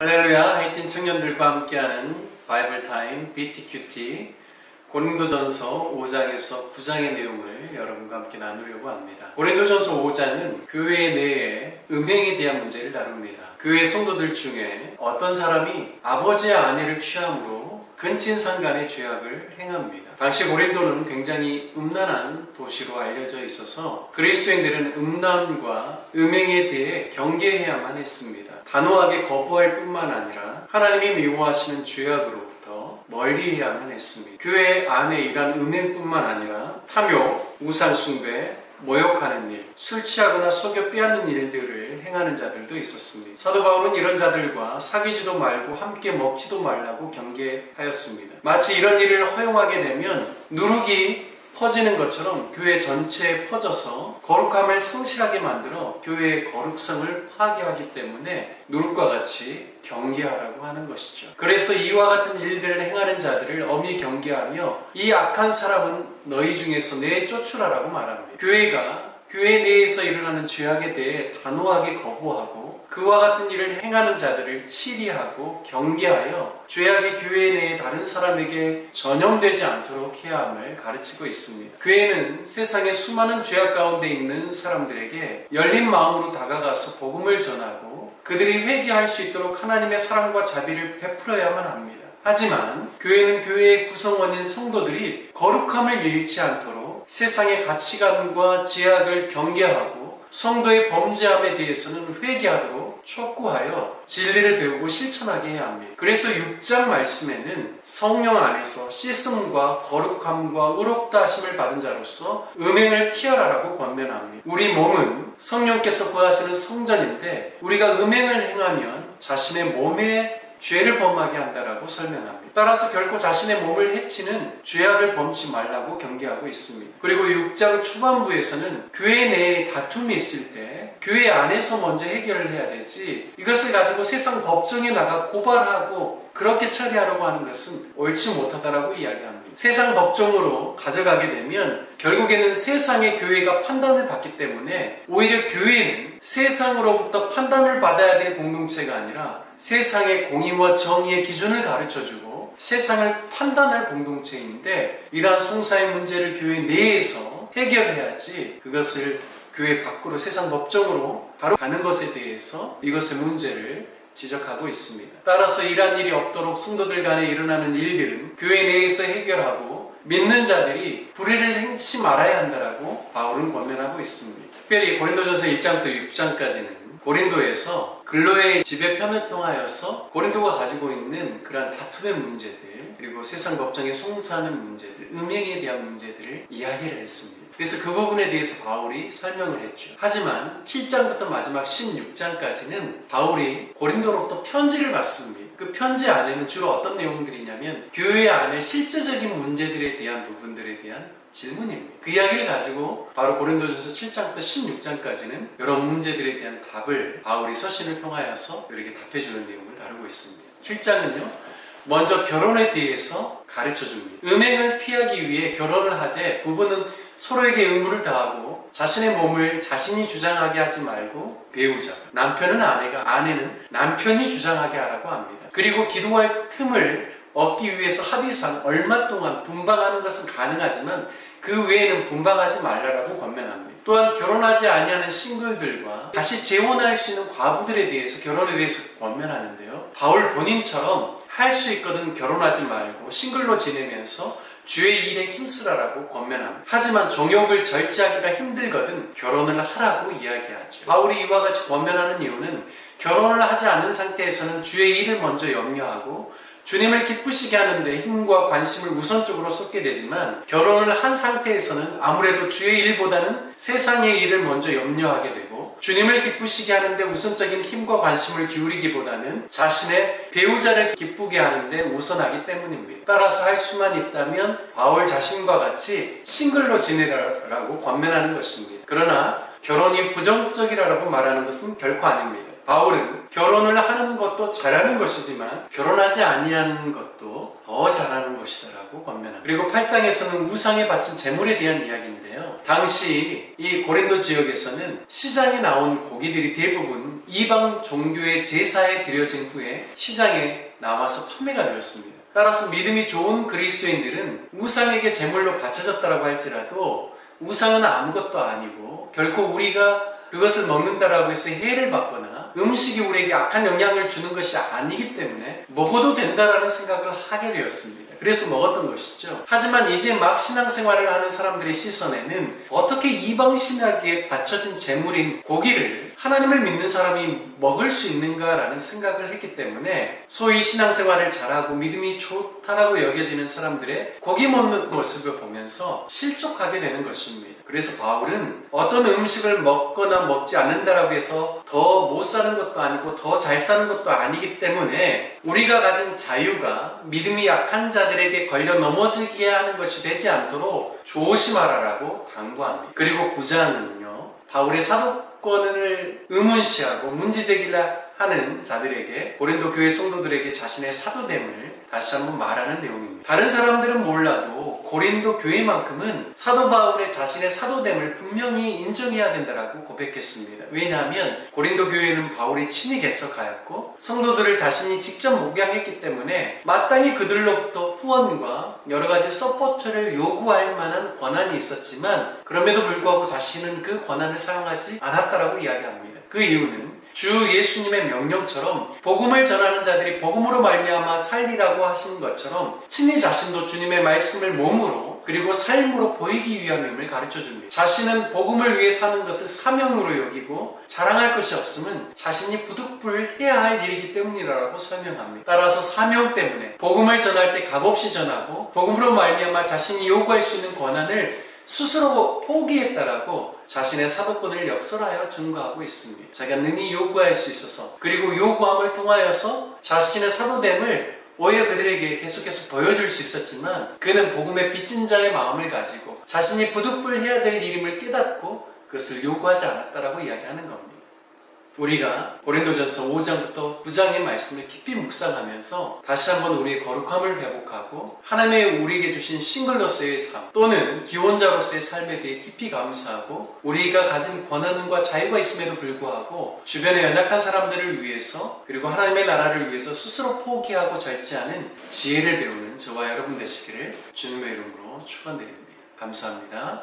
할렐루야, 하이틴 청년들과 함께하는 바이블 타임 BTQT 고린도전서 5장에서 9장의 내용을 여러분과 함께 나누려고 합니다. 고린도전서 5장은 교회 내에 음행에 대한 문제를 다룹니다. 교회 성도들 중에 어떤 사람이 아버지의 아내를 취함으로 근친상간의 죄악을 행합니다. 당시 고린도는 굉장히 음란한 도시로 알려져 있어서 그리스도인들은 음란과 음행에 대해 경계해야만 했습니다. 단호하게 거부할 뿐만 아니라 하나님이 미워하시는 죄악으로부터 멀리해야만 했습니다. 교회 안에 이러한 음행뿐만 아니라 탐욕, 우상숭배, 모욕하는 일, 술 취하거나 속여 빼앗는 일들을 행하는 자들도 있었습니다. 사도 바울은 이런 자들과 사귀지도 말고 함께 먹지도 말라고 경계하였습니다. 마치 이런 일을 허용하게 되면 누룩이 퍼지는 것처럼 교회 전체에 퍼져서 거룩함을 상실하게 만들어 교회의 거룩성을 파괴하기 때문에 누룩과 같이 경계하라고 하는 것이죠. 그래서 이와 같은 일들을 행하는 자들을 엄히 경계하며 이 악한 사람은 너희 중에서 내쫓으라라고 말합니다. 교회가 교회 내에서 일어나는 죄악에 대해 단호하게 거부하고 그와 같은 일을 행하는 자들을 치리하고 경계하여 죄악이 교회 내에 다른 사람에게 전염되지 않도록 해야 함을 가르치고 있습니다. 교회는 세상의 수많은 죄악 가운데 있는 사람들에게 열린 마음으로 다가가서 복음을 전하고 그들이 회개할 수 있도록 하나님의 사랑과 자비를 베풀어야만 합니다. 하지만 교회는 교회의 구성원인 성도들이 거룩함을 잃지 않도록 세상의 가치관과 죄악을 경계하고 성도의 범죄함에 대해서는 회개하도록 촉구하여 진리를 배우고 실천하게 해야 합니다. 그래서 6장 말씀에는 성령 안에서 씻음과 거룩함과 의롭다 하심을 받은 자로서 음행을 피하라라고 권면합니다. 우리 몸은 성령께서 구하시는 성전인데 우리가 음행을 행하면 자신의 몸에 죄를 범하게 한다라고 설명합니다. 따라서 결코 자신의 몸을 해치는 죄악을 범치 말라고 경계하고 있습니다. 그리고 6장 초반부에서는 교회 내에 다툼이 있을 때 교회 안에서 먼저 해결을 해야 되지 이것을 가지고 세상 법정에 나가 고발하고 그렇게 처리하려고 하는 것은 옳지 못하다라고 이야기합니다. 세상 법정으로 가져가게 되면 결국에는 세상의 교회가 판단을 받기 때문에 오히려 교회는 세상으로부터 판단을 받아야 될 공동체가 아니라 세상의 공의와 정의의 기준을 가르쳐주고 세상을 판단할 공동체인데 이러한 송사의 문제를 교회 내에서 해결해야지 그것을 교회 밖으로 세상 법정으로 바로 가는 것에 대해서 이것의 문제를 지적하고 있습니다. 따라서 이러한 일이 없도록 성도들 간에 일어나는 일들은 교회 내에서 해결하고 믿는 자들이 불의를 행치 말아야 한다라고 바울은 권면하고 있습니다. 특별히 고린도전서 1장부터 6장까지는 고린도에서 근로의 지배편을 통하여서 고린도가 가지고 있는 그러한 다툼의 문제들 그리고 세상 법정에 송사하는 문제들, 음행에 대한 문제들을 이야기를 했습니다. 그래서 그 부분에 대해서 바울이 설명을 했죠. 하지만 7장부터 마지막 16장까지는 바울이 고린도로부터 편지를 받습니다. 그 편지 안에는 주로 어떤 내용들이 있냐면 교회 안에 실제적인 문제들에 대한 부분들에 대한 질문입니다. 그 이야기를 가지고 바로 고린도전서 7장부터 16장까지는 이런 문제들에 대한 답을 바울이 서신을 통하여서 이렇게 답해주는 내용을 다루고 있습니다. 7장은요 먼저 결혼에 대해서 가르쳐줍니다. 음행을 피하기 위해 결혼을 하되 부부는 서로에게 의무를 다하고 자신의 몸을 자신이 주장하게 하지 말고 배우자, 남편은 아내가, 아내는 남편이 주장하게 하라고 합니다. 그리고 기도할 틈을 얻기 위해서 합의상 얼마 동안 분방하는 것은 가능하지만 그 외에는 분방하지 말라라고 권면합니다. 또한 결혼하지 아니하는 싱글들과 다시 재혼할 수 있는 과부들에 대해서 결혼에 대해서 권면하는데요. 바울 본인처럼 할 수 있거든 결혼하지 말고 싱글로 지내면서 주의 일에 힘쓰라라고 권면합니다. 하지만 정욕을 절제하기가 힘들거든 결혼을 하라고 이야기하죠. 바울이 이와 같이 권면하는 이유는 결혼을 하지 않은 상태에서는 주의 일을 먼저 염려하고 주님을 기쁘시게 하는데 힘과 관심을 우선적으로 쏟게 되지만 결혼을 한 상태에서는 아무래도 주의 일보다는 세상의 일을 먼저 염려하게 되고 주님을 기쁘시게 하는데 우선적인 힘과 관심을 기울이기보다는 자신의 배우자를 기쁘게 하는데 우선하기 때문입니다. 따라서 할 수만 있다면 바울 자신과 같이 싱글로 지내라라고 권면하는 것입니다. 그러나 결혼이 부정적이라고 말하는 것은 결코 아닙니다. 바울은 결혼을 하는 것도 잘하는 것이지만 결혼하지 아니하는 것도 더 잘하는 것이다라고 권면합니다. 그리고 8장에서는 우상에 바친 제물에 대한 이야기인데요. 당시 이 고린도 지역에서는 시장에 나온 고기들이 대부분 이방 종교의 제사에 드려진 후에 시장에 나와서 판매가 되었습니다. 따라서 믿음이 좋은 그리스도인들은 우상에게 제물로 바쳐졌다고 할지라도 우상은 아무것도 아니고 결코 우리가 그것을 먹는다라고 해서 해를 받거나 음식이 우리에게 악한 영향을 주는 것이 아니기 때문에 먹어도 된다라는 생각을 하게 되었습니다. 그래서 먹었던 것이죠. 하지만 이제 막 신앙생활을 하는 사람들의 시선에는 어떻게 이방 신학에 바쳐진 제물인 고기를 하나님을 믿는 사람이 먹을 수 있는가라는 생각을 했기 때문에 소위 신앙생활을 잘하고 믿음이 좋다라고 여겨지는 사람들의 고기 먹는 모습을 보면서 실족하게 되는 것입니다. 그래서 바울은 어떤 음식을 먹거나 먹지 않는다라고 해서 더 못 사는 것도 아니고 더 잘 사는 것도 아니기 때문에 우리가 가진 자유가 믿음이 약한 자들에게 걸려 넘어지게 하는 것이 되지 않도록 조심하라라고 당부합니다. 그리고 9장은요, 바울의 사도권을 의문시하고 문제제기를 하는 자들에게, 고린도 교회 성도들에게 자신의 사도됨을 다시 한번 말하는 내용입니다. 다른 사람들은 몰라도 고린도 교회만큼은 사도 바울의 자신의 사도됨을 분명히 인정해야 된다라고 고백했습니다. 왜냐하면 고린도 교회는 바울이 친히 개척하였고 성도들을 자신이 직접 목양했기 때문에 마땅히 그들로부터 후원과 여러 가지 서포트를 요구할 만한 권한이 있었지만 그럼에도 불구하고 자신은 그 권한을 사용하지 않았다라고 이야기합니다. 그 이유는 주 예수님의 명령처럼 복음을 전하는 자들이 복음으로 말미암아 살리라고 하신 것처럼 친히 자신도 주님의 말씀을 몸으로 그리고 삶으로 보이기 위함임을 가르쳐줍니다. 자신은 복음을 위해 사는 것을 사명으로 여기고 자랑할 것이 없음은 자신이 부득불해야 할 일이기 때문이라고 설명합니다. 따라서 사명 때문에 복음을 전할 때 값없이 전하고 복음으로 말미암아 자신이 요구할 수 있는 권한을 스스로 포기했다라고 자신의 사도권을 역설하여 증거하고 있습니다. 자기가 능히 요구할 수 있어서 그리고 요구함을 통하여서 자신의 사도됨을 오히려 그들에게 계속해서 보여줄 수 있었지만 그는 복음의 빚진 자의 마음을 가지고 자신이 부득불해야 될 일임을 깨닫고 그것을 요구하지 않았다라고 이야기하는 겁니다. 우리가 고린도전서 5장부터 9장의 말씀을 깊이 묵상하면서 다시 한번 우리의 거룩함을 회복하고 하나님의 우리에게 주신 싱글로서의 삶 또는 기혼자로서의 삶에 대해 깊이 감사하고 우리가 가진 권한과 자유가 있음에도 불구하고 주변의 연약한 사람들을 위해서 그리고 하나님의 나라를 위해서 스스로 포기하고 절제하는 지혜를 배우는 저와 여러분 되시기를 주님의 이름으로 축원드립니다. 감사합니다.